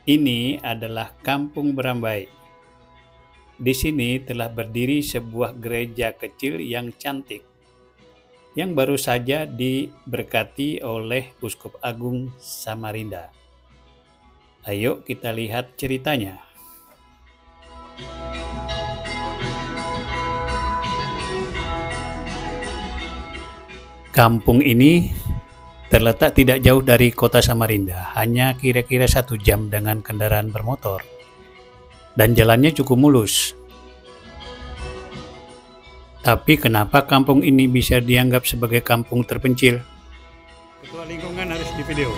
Ini adalah Kampung Berambai. Di sini telah berdiri sebuah gereja kecil yang cantik, yang baru saja diberkati oleh Uskup Agung Samarinda. Ayo kita lihat ceritanya. Kampung ini terletak tidak jauh dari kota Samarinda, hanya kira-kira 1 jam dengan kendaraan bermotor. Dan jalannya cukup mulus. Tapi kenapa kampung ini bisa dianggap sebagai kampung terpencil? Ketua lingkungan harus di video.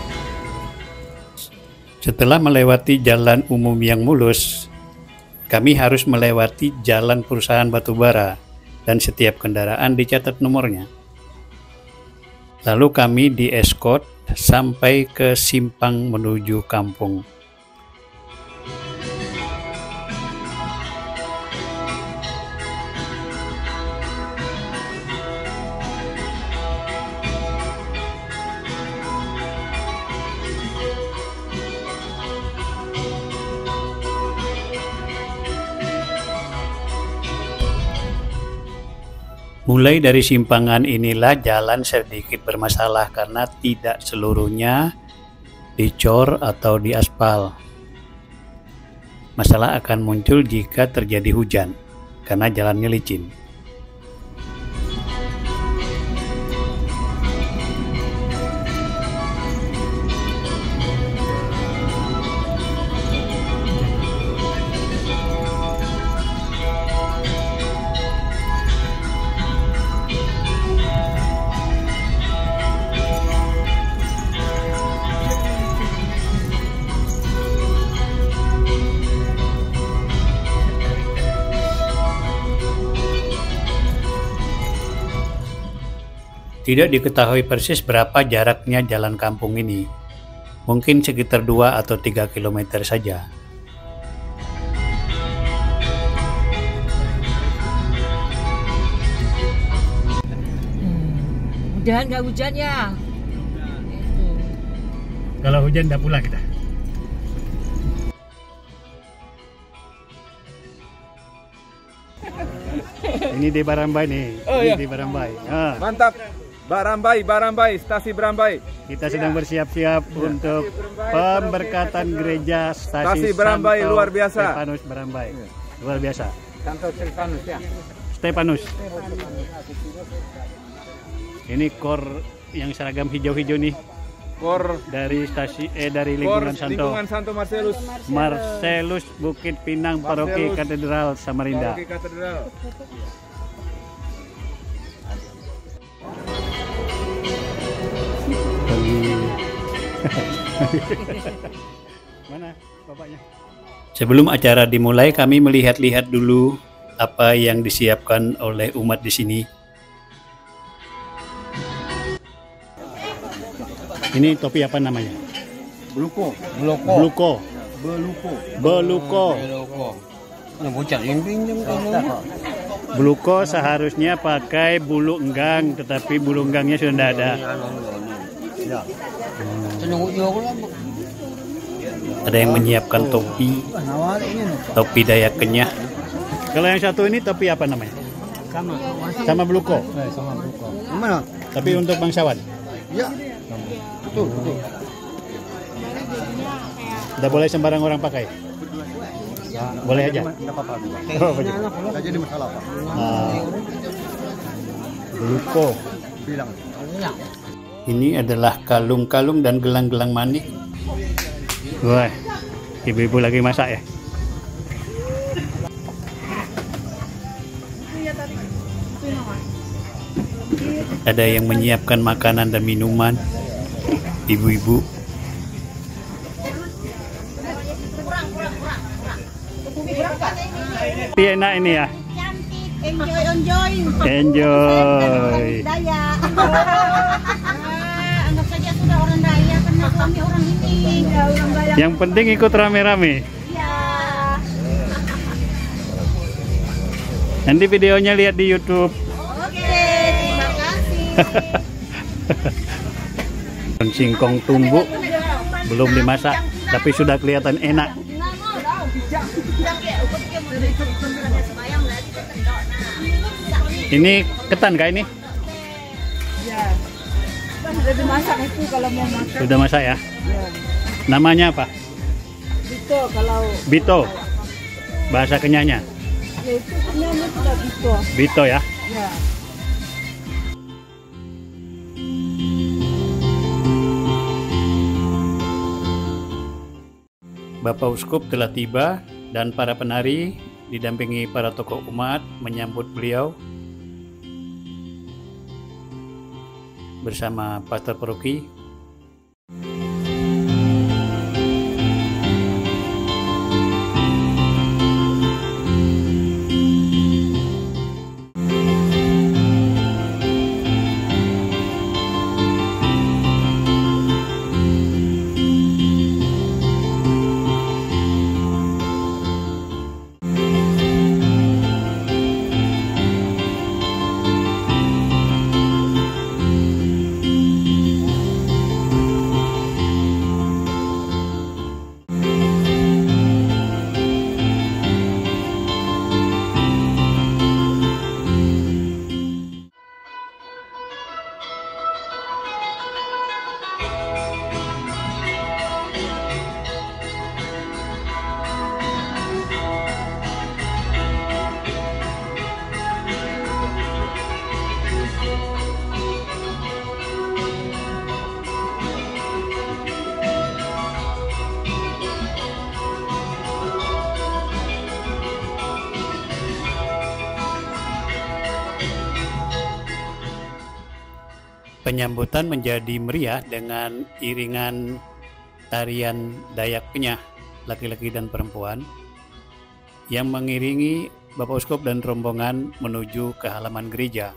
Setelah melewati jalan umum yang mulus, kami harus melewati jalan perusahaan batubara dan setiap kendaraan dicatat nomornya. Lalu kami dieskort sampai ke simpang menuju kampung. Mulai dari simpangan inilah jalan sedikit bermasalah karena tidak seluruhnya dicor atau diaspal. Masalah akan muncul jika terjadi hujan karena jalannya licin. Tidak diketahui persis berapa jaraknya jalan kampung ini. Mungkin sekitar 2 atau 3 km saja. Mudahan nggak hujan ya. Kalau hujan udah pulang kita. Ini di Berambai nih. Oh, ini iya. di Berambai. Ah. Mantap. Berambai, stasi Berambai. Kita sedang bersiap-siap untuk pemberkatan gereja Stasi Berambai Santo luar biasa. Stefanus Berambai. Luar biasa. Santo Stefanus ya. Stefanus. Ini kor yang seragam hijau-hijau nih Kor dari dari lingkungan Santo. lingkungan Santo Marcelus. Marcelus Bukit Pinang Paroki Marcelus. Katedral Samarinda. Paroki Katedral. Mana bapaknya? Sebelum acara dimulai, kami melihat-lihat dulu apa yang disiapkan oleh umat di sini. Ini topi apa namanya? Beluko. Beluko. Beluko. Beluko seharusnya pakai bulu enggang, tetapi bulu enggangnya sudah tidak ada. Ada yang menyiapkan topi Dayak Kenyah. Kalau yang satu ini topi apa namanya? Sama Beluko. Mana? Tapi untuk bangsawan. Ya. Betul. Tidak boleh sembarang orang pakai. Boleh aja. Oh, Enggak jadi masalah, Pak. Beluko. Bilang. Ini adalah kalung-kalung dan gelang-gelang manik. Wah, ibu-ibu lagi masak ya. Ada yang menyiapkan makanan dan minuman. Ibu-ibu. Enak ini ya. Enjoy. Enjoy. Daya. Anggap saja sudah orang daya karena kami orang ini. Orang daya. Yang penting ikut rame-rame. Ya. Nanti videonya lihat di YouTube. Oke, terima kasih. Singkong tumbuk belum dimasak. tapi sudah kelihatan enak. Ini ketan kah ini? Ya. Sudah dimasak itu kalau mau makan. Sudah masak ya? Ya. Namanya apa? Bito kalau Bito. Bahasa kenyanya? ya itu sebenarnya sudah bito. Bito ya? Ya. Bapak Uskup telah tiba dan para penari didampingi para tokoh umat menyambut beliau bersama pastor paroki. Penyambutan menjadi meriah dengan iringan tarian Dayak Penyah, laki-laki dan perempuan, yang mengiringi Bapak Uskup dan rombongan menuju ke halaman gereja.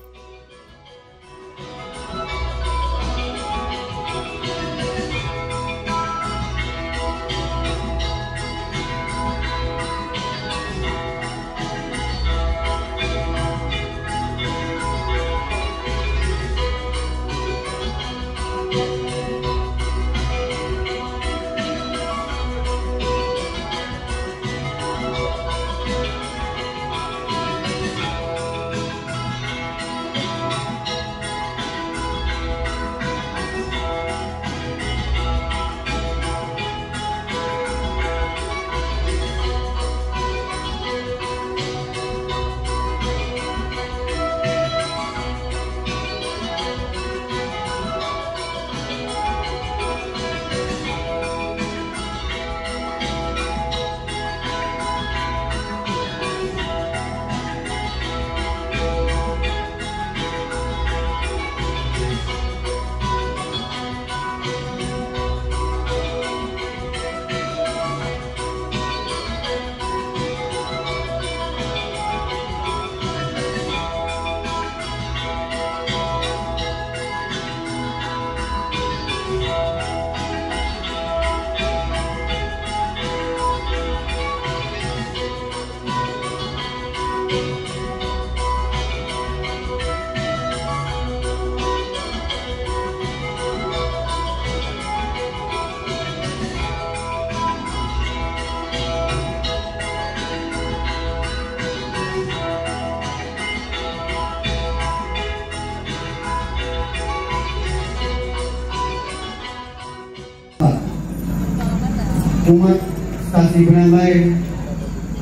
Umat Stasi Berambai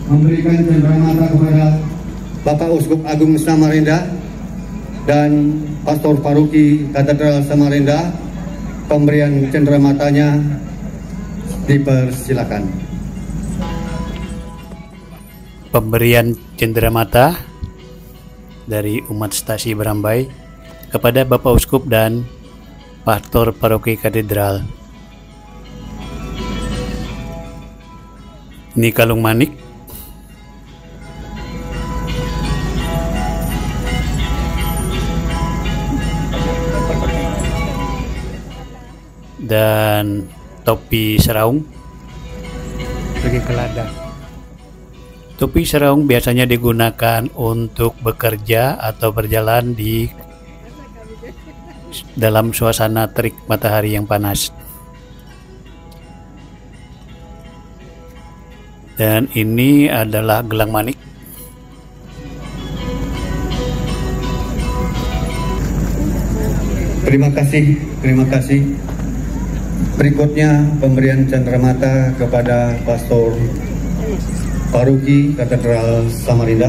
memberikan cenderamata kepada Bapak Uskup Agung Samarinda dan Pastor Paroki Katedral Samarinda. Pemberian cendeраmatanya dipersilakan. Pemberian cenderamata dari umat Stasi Berambai kepada Bapak Uskup dan Pastor Paroki Katedral. Ini kalung manik dan topi seraung. Pergi ke ladang. Topi seraung biasanya digunakan untuk bekerja atau berjalan di dalam suasana terik matahari yang panas. Dan ini adalah gelang manik. Terima kasih. Berikutnya pemberian cenderamata kepada Pastor Paroki Katedral Samarinda.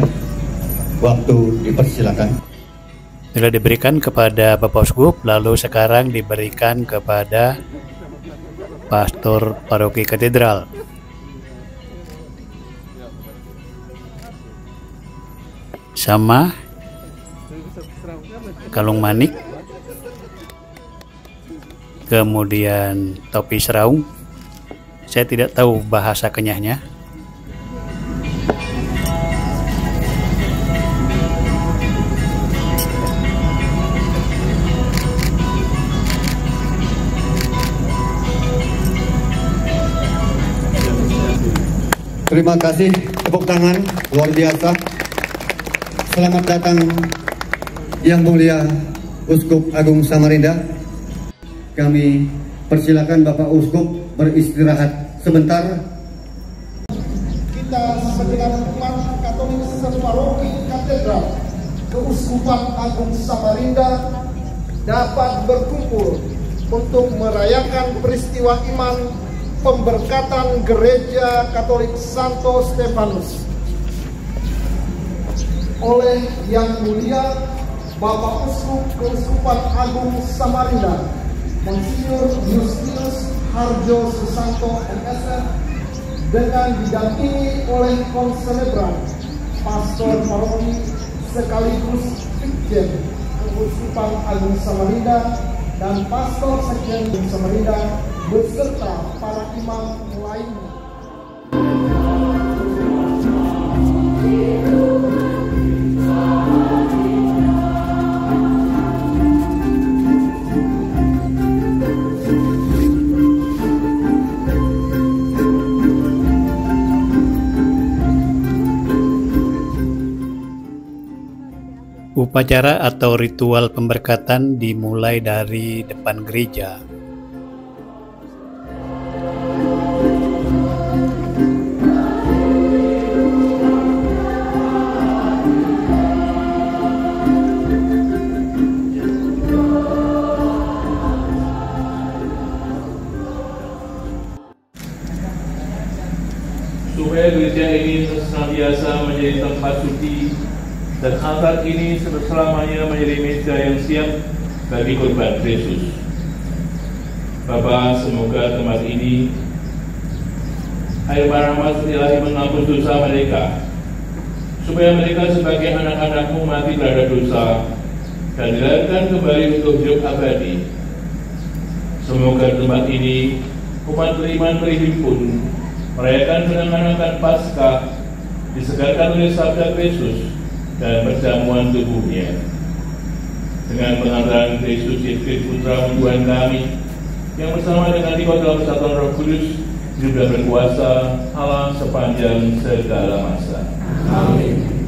Waktu dipersilakan. Sudah diberikan kepada Bapak Uskup, lalu sekarang diberikan kepada Pastor Paroki Katedral. Sama kalung manik, kemudian topi seraung. Saya tidak tahu bahasa kenyahnya. Terima kasih, tepuk tangan luar biasa. Selamat datang Yang Mulia Uskup Agung Samarinda. Kami persilakan Bapak Uskup beristirahat sebentar. Kita segenap umat Katolik separoki Katedral Keuskupan Agung Samarinda dapat berkumpul untuk merayakan peristiwa iman pemberkatan Gereja Katolik Santo Stefanus oleh Yang Mulia Bapak Uskup Keuskupan Agung Samarinda Monsinyur Justinus Harjo Susanto MSF dengan didampingi oleh konselebran Pastor Paroki sekaligus Vikjen Keuskupan Agung Samarinda dan Pastor Sekjen Agung Samarinda beserta para imam lainnya. Upacara atau ritual pemberkatan dimulai dari depan gereja. Supaya gereja ini senantiasa menjadi tempat suci dan altar ini selamanya menjadi meja yang siap bagi korban Kristus. Bapa, semoga tempat ini air rahmat Ilahi mengampun dosa mereka, supaya mereka sebagai anak-anak-Mu mati terhadap dosa dan dilahirkan kembali untuk hidup abadi. Semoga tempat ini umat beriman berhimpun merayakan penanganan Paskah disegarkan oleh sabda Kristus dan perjamuan tubuhnya. Dengan pengantaran Kristus Yesus Putra Tuhan kami, yang bersama dengan di dalam persatuan Roh Kudus, hidup dan berkuasa Allah sepanjang segala masa. Amin.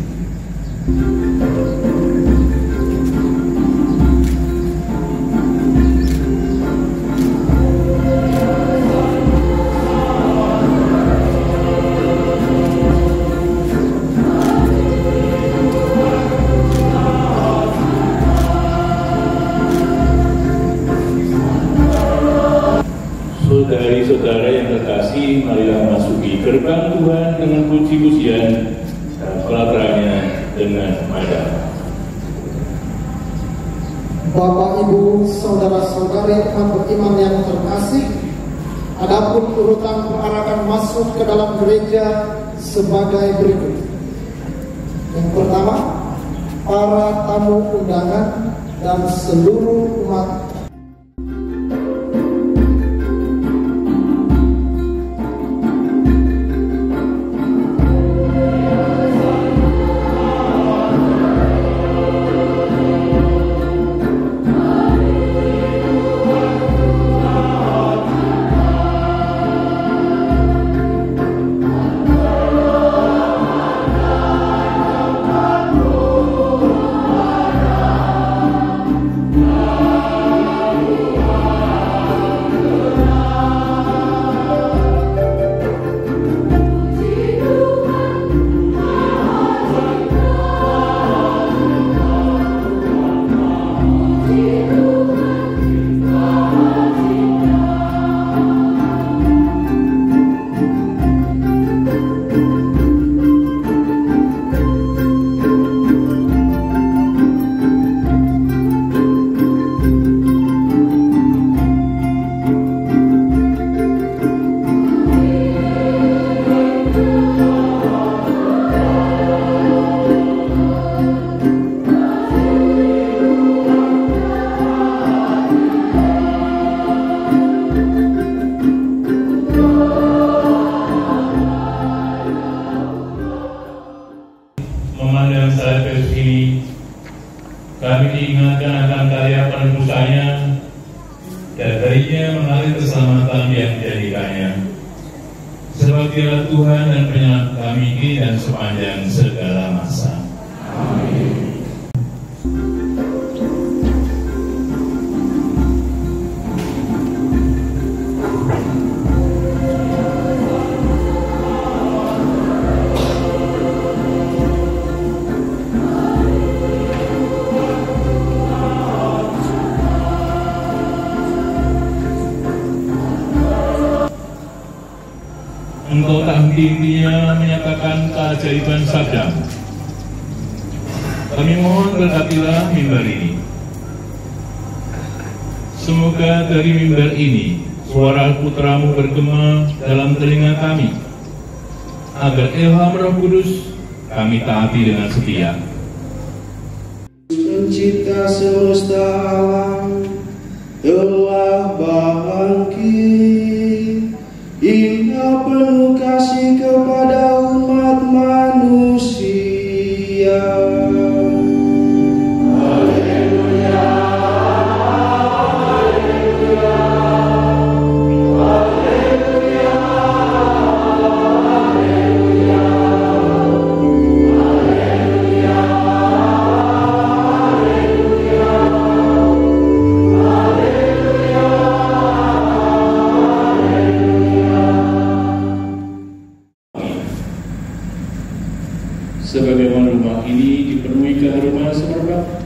Saudari-saudara yang terkasih, marilah masuki gerbang Tuhan dengan puji-pujian dan pelataranya dengan madam. Bapak, Ibu, saudara-saudari umat beriman yang terkasih, adapun urutan perarakan masuk ke dalam gereja sebagai berikut. Yang pertama, para tamu undangan dan seluruh umat. Saleh Petrus ini, kami diingatkan akan karya penebusanya dan darinya mengalir keselamatan yang dijadikannya. Sebab Dialah Tuhan dan penyelamat kami kini dan sepanjang segala masa. Amin. Engkau tak henti-hentinya menyatakan keajaiban sabda. Kami mohon berkatilah mimbar ini. Semoga dari mimbar ini suara putramu bergema dalam telinga kami, agar ilham Roh Kudus kami taati dengan setia. Pencipta semesta alam telah bangkit, Ia penuh kasih kepada umat manusia. Haleluya, haleluya, haleluya, haleluya, haleluya, Sebagaimana rumah ini dipenuhi keharuman semerbak,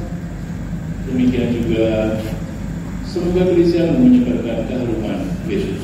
demikian juga semoga gereja menyebarkan keharuman Yesus.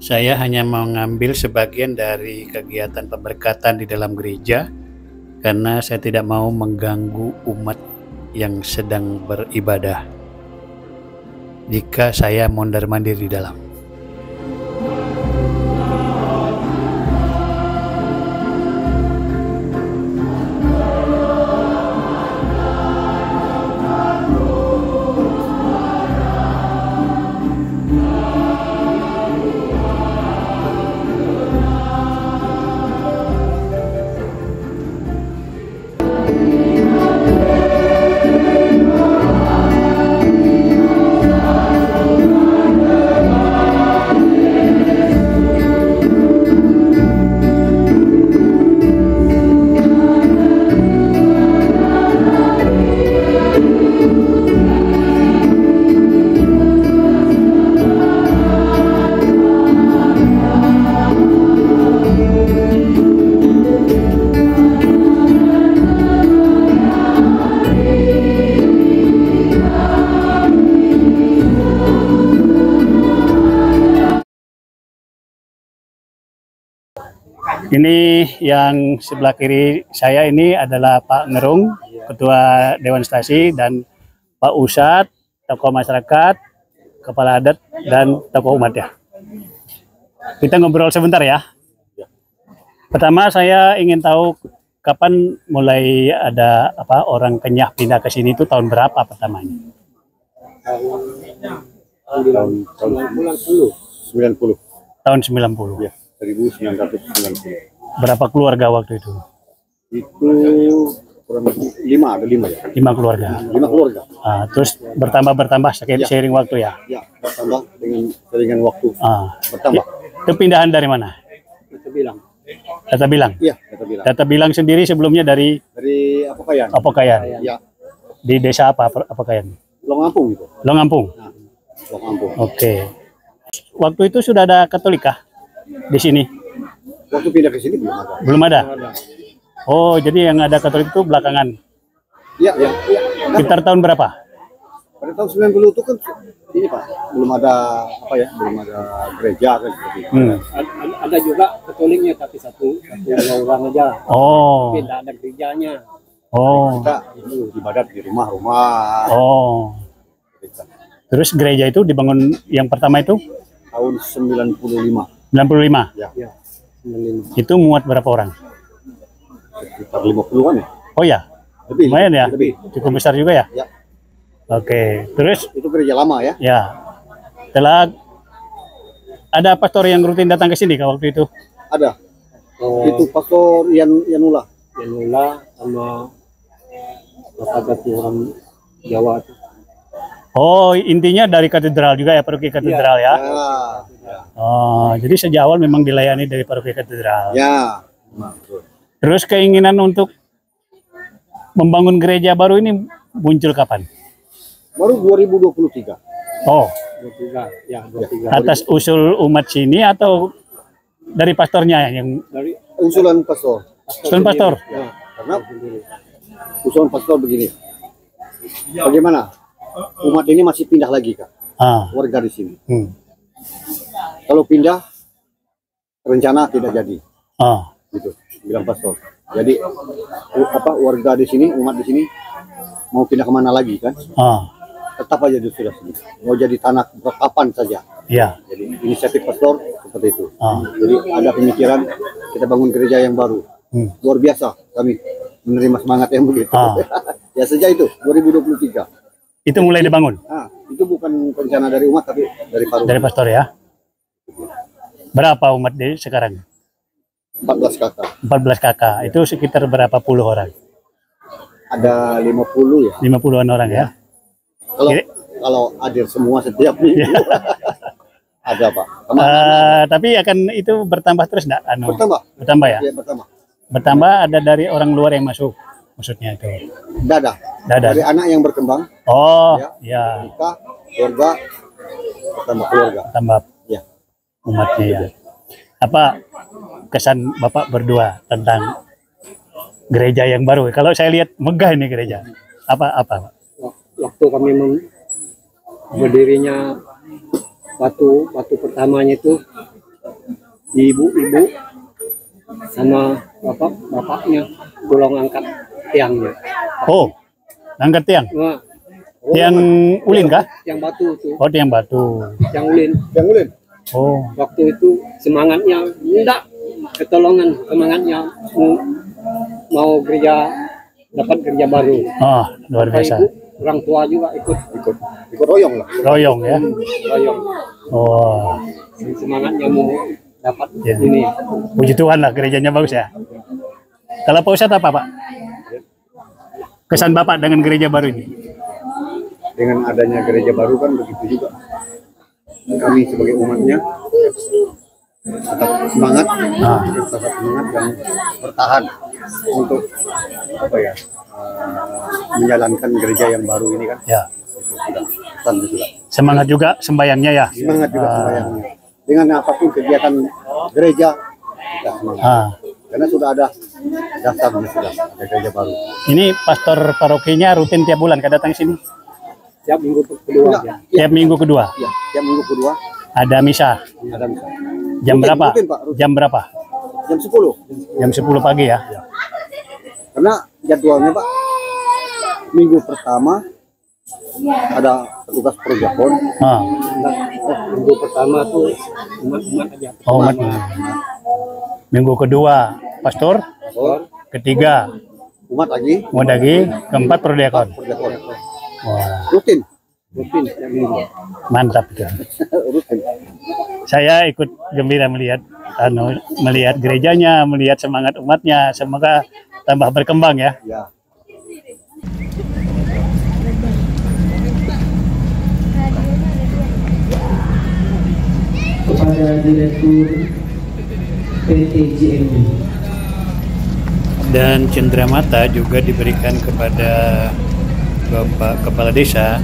Saya hanya mau mengambil sebagian dari kegiatan pemberkatan di dalam gereja karena saya tidak mau mengganggu umat yang sedang beribadah jika saya mondar-mandir di dalam. Ini yang sebelah kiri saya ini adalah Pak Ngerung, Ketua Dewan Stasi, dan Pak Usat, tokoh masyarakat, kepala adat, dan tokoh umat ya. Kita ngobrol sebentar ya. Pertama saya ingin tahu kapan mulai ada orang Kenyah pindah ke sini, itu tahun berapa pertamanya? Tahun 90. Tahun 90. Ya, 1990. Berapa keluarga waktu itu? Itu kurang lebih 5 ya. 5 keluarga. 5 keluarga. Terus bertambah seiring waktu ya? Ya, bertambah dengan waktu. Bertambah. Itu pindahan dari mana? Data Bilang. Iya, Data Bilang. Data Bilang sendiri sebelumnya dari Apokayan. Apokayan. Ya. Di desa apa Apokayan? Longampung gitu. Longampung. Nah, Longampung. Oke. waktu itu sudah ada Katolik kah di sini? Waktu pindah ke sini belum ada. Belum ada. Oh, jadi yang ada Katolik itu belakangan. Iya, iya. Sekitar tahun berapa? Pada tahun 90 itu kan ini Pak, belum ada apa ya, belum ada gereja kan seperti itu. Ada juga Katoliknya tapi satu orang aja. Oh. Tidak ada gerejanya. Oh. Kita ibadat di rumah-rumah. Oh. Terus gereja itu dibangun yang pertama itu Tahun 95. 95. Ya, Ya, 95. Itu muat berapa orang? sekitar 50-an ya. Oh ya, Lebih. lumayan ya. Lebih. Cukup besar juga ya. Ya. Oke, terus Itu gereja lama ya. ya setelah ada pastor yang rutin datang ke sini kah waktu itu? Ada. Oh, Itu Pastor Yanula. Yanula sama Bapak Gati orang Jawa itu. Oh, intinya dari katedral juga ya, paroki katedral ya. Ya. Oh, jadi sejak awal memang dilayani dari paroki katedral. Ya. Terus keinginan untuk membangun gereja baru ini muncul kapan? Baru 2023. Oh, 23, ya 23. atas usul umat sini atau dari pastornya yang Dari Usulan pastor. usul pastor? ya, Karena usulan pastor begini. Bagaimana? Umat ini masih pindah lagi Kak. Ah, Warga di sini. hmm. Kalau pindah rencana tidak jadi. Ah, Gitu, bilang pastor. Jadi warga di sini, umat di sini mau pindah kemana lagi kan? ah, Tetap aja di sudah sini. Mau jadi tanah berkapan saja. ya, Jadi inisiatif pastor seperti itu. ah, Jadi ada pemikiran kita bangun gereja yang baru. Luar biasa kami menerima semangat yang begitu. Ah. Ya sejak itu 2023. itu mulai dibangun Nah, itu bukan rencana dari umat tapi dari paru. dari pastor ya. Berapa umat di sekarang? 14 kakak. 14 kakak. Itu sekitar berapa puluh orang? Ada 50 ya. 50-an orang ya. Kalau Jadi- kalau hadir semua setiap minggu. Ada Pak. Tapi akan itu bertambah terus enggak? Bertambah. Bertambah ya. Ya, bertambah. Bertambah ada dari orang luar yang masuk. Maksudnya itu. Dada. Dada. Dari anak yang berkembang, Oh, Ya. ya. nikah, keluarga, bertambah keluarga. Tambah Ya. umatnya ya. Apa kesan Bapak berdua tentang gereja yang baru? Kalau saya lihat megah ini gereja. Apa Pak? waktu kami berdirinya batu pertamanya itu ibu-ibu sama bapaknya tolong angkat tiangnya. Oh, angkat tiang. Nah, Tiang ulin kah? yang batu itu, Oh, tiang batu. yang ulin. Yang ulin. Oh, Waktu itu semangatnya enggak ketolongan, semangatnya mau gereja, dapat gereja baru. oh luar Bapak biasa. Ibu, orang tua juga ikut Ikut royong lah. Royong ya. royong. Oh, Semangatnya mau dapat Ya. ini. puji Tuhan lah gerejanya bagus ya. Kalau Pak Ustadz apa Pak? Kesan Bapak dengan gereja baru ini? Dengan adanya gereja baru kan begitu juga. Kami sebagai umatnya tetap semangat, tetap semangat dan bertahan untuk apa ya menjalankan gereja yang baru ini kan. Ya. Pesan juga. Semangat juga sembayangnya ya. Semangat juga sembahyangnya. Dengan apapun kegiatan gereja kita semangat. Ah. Karena sudah ada dasarnya sudah ada gereja baru. Ini pastor parokinya rutin tiap bulan kan datang sini? Siap minggu kedua. Enggak, Tiap minggu kedua ya, tiap minggu kedua ada misa. ada misa. Jam Rutin, berapa? rutin, Pak, rutin. Jam berapa? Jam 10. Jam 10 pagi ya. Karena jadwalnya Pak, minggu pertama ada petugas projakon, Ah. Minggu pertama tuh umat aja. Oh, umat. Minggu kedua pastor, ketiga umat lagi, umat lagi, keempat prodiakon. projakon. Wah, Rutin. Rutin tiap minggu. mantap itu. Rutin. Saya ikut gembira melihat melihat gerejanya, melihat semangat umatnya. Semoga tambah berkembang ya. Ya. kepada Direktur PT JMB. Dan cenderamata juga diberikan kepada Bapak Kepala Desa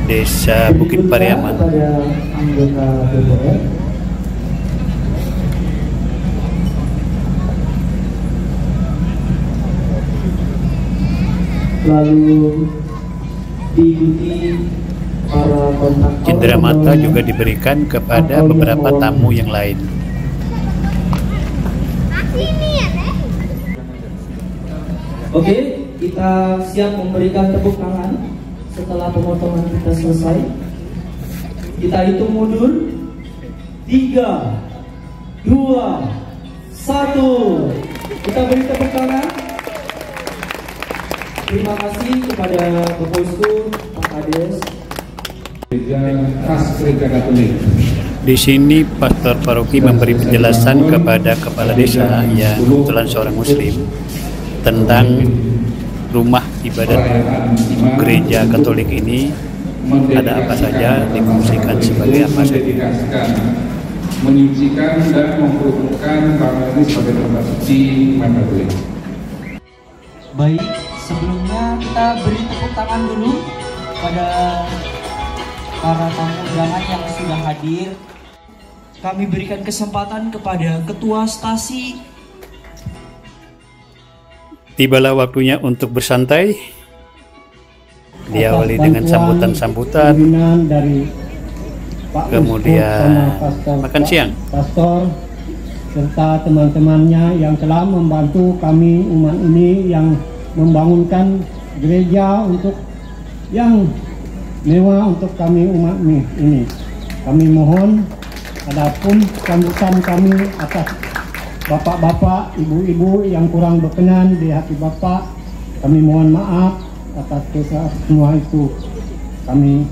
Desa Bukit Pariaman. Kepada anggota DPR, lalu diikuti para kontak. Cindera mata juga diberikan kepada beberapa tamu yang lain. Oke, kita siap memberikan tepuk tangan setelah pemotongan kita selesai. Kita hitung mundur. 3, 2, 1. Kita beri tepuk tangan. Terima kasih kepada Bapak Usku, Pak Kades. Di sini Pastor Paroki memberi penjelasan kepada kepala desa yang kebetulan seorang Muslim tentang rumah ibadat gereja Katolik ini, ada apa saja, difungsikan sebagai apa saja. Menyucikan dan memperuntukkan bangunan ini sebagai tempat suci umat Katolik. Baik, sebelumnya kita beri tepuk tangan dulu pada para tamu undangan yang sudah hadir. Kami berikan kesempatan kepada Ketua Stasi. Tibalah waktunya untuk bersantai. Diawali dengan sambutan-sambutan, dari Pak kemudian makan siang. Pastor serta teman-temannya yang telah membantu kami umat ini yang membangunkan gereja untuk yang mewah untuk kami umat ini. Kami mohon adapun sambutan kami atas bapak-bapak, ibu-ibu yang kurang berkenan di hati bapak, kami mohon maaf atas kesalahan semua itu. Kami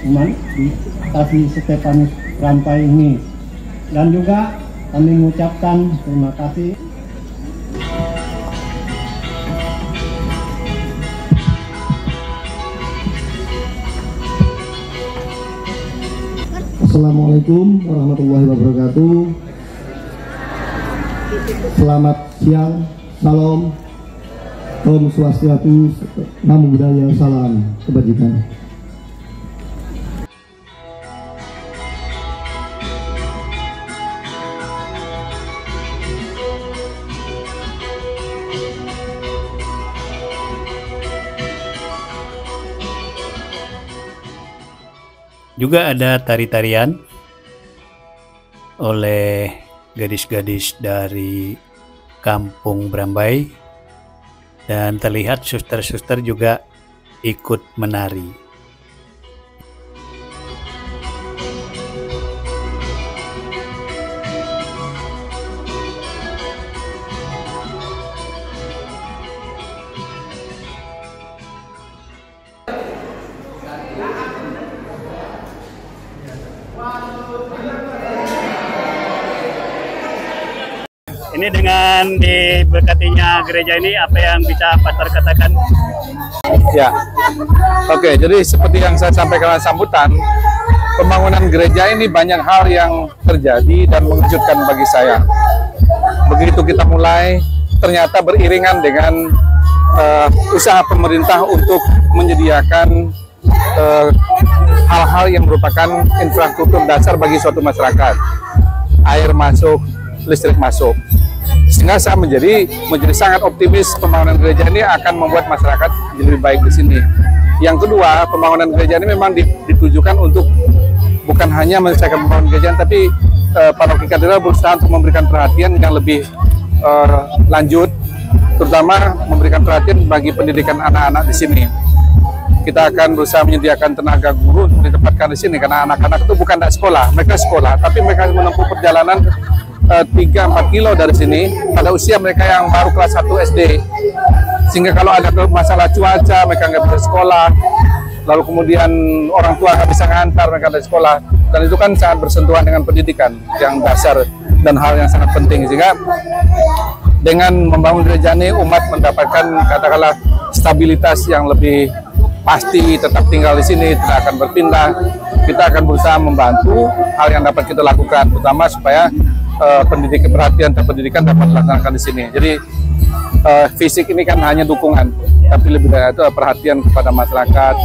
umat di Stasi Stefanus Rampai ini, dan juga kami mengucapkan terima kasih. Assalamualaikum warahmatullahi wabarakatuh. Selamat siang, salam, Om Swastiastu, Namo Buddhaya, salam kebajikan. Juga ada tari-tarian oleh gadis-gadis dari Kampung Brambai, dan terlihat suster-suster juga ikut menari. Ini dengan diberkatinya gereja ini, apa yang bisa Pastor katakan? Ya, oke. Jadi seperti yang saya sampaikan sambutan, pembangunan gereja ini banyak hal yang terjadi dan mengejutkan bagi saya. Begitu kita mulai, ternyata beriringan dengan usaha pemerintah untuk menyediakan hal-hal yang merupakan infrastruktur dasar bagi suatu masyarakat. Air masuk, listrik masuk. Sehingga saya menjadi sangat optimis pembangunan gereja ini akan membuat masyarakat lebih baik di sini. Yang kedua, pembangunan gereja ini memang ditujukan untuk bukan hanya menyelesaikan pembangunan gereja, tapi Paroki Katedral berusaha untuk memberikan perhatian yang lebih lanjut, terutama memberikan perhatian bagi pendidikan anak-anak di sini. Kita akan berusaha menyediakan tenaga guru untuk ditempatkan di sini, karena anak-anak itu bukan tidak sekolah, mereka sekolah, tapi mereka menempuh perjalanan 3-4 kilo dari sini pada usia mereka yang baru kelas 1 SD, sehingga kalau ada masalah cuaca mereka nggak bisa sekolah, lalu kemudian orang tua nggak bisa ngantar mereka dari sekolah, dan itu kan sangat bersentuhan dengan pendidikan yang dasar dan hal yang sangat penting. Sehingga dengan membangun gereja ini umat mendapatkan katakanlah stabilitas yang lebih pasti, tetap tinggal di sini, tidak akan berpindah. Kita akan berusaha membantu hal yang dapat kita lakukan, terutama supaya perhatian terpendidikan dapat dilaksanakan di sini. Jadi fisik ini kan hanya dukungan. tapi lebih dari itu perhatian kepada masyarakat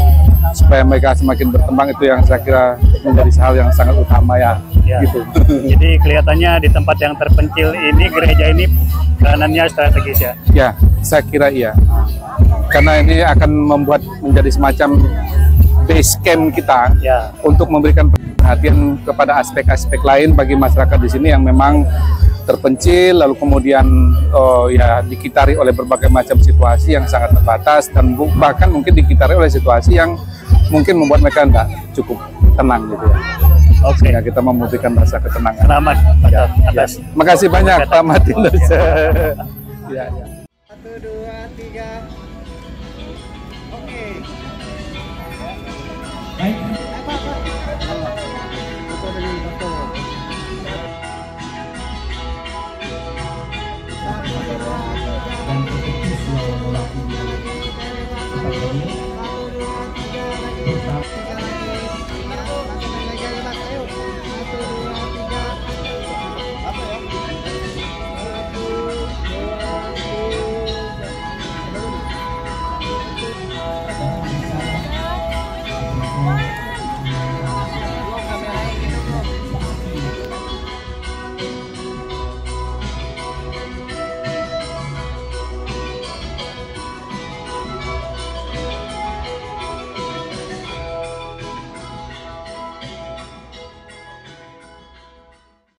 supaya mereka semakin berkembang, itu yang saya kira menjadi hal yang sangat utama ya. Gitu. Jadi kelihatannya di tempat yang terpencil ini, gereja ini peranannya strategis ya? Ya, saya kira iya. Karena ini akan membuat menjadi semacam base camp kita untuk memberikan perhatian kepada aspek-aspek lain bagi masyarakat di sini yang memang terpencil, lalu kemudian ya dikitari oleh berbagai macam situasi yang sangat terbatas dan bahkan mungkin dikitari oleh situasi yang mungkin membuat mereka tidak cukup tenang gitu ya. Oke, kita memberikan rasa ketenangan. Selamat atas. Makasih banyak Pak Martinus. Ya. 1, 2, 3. Oke. Baik.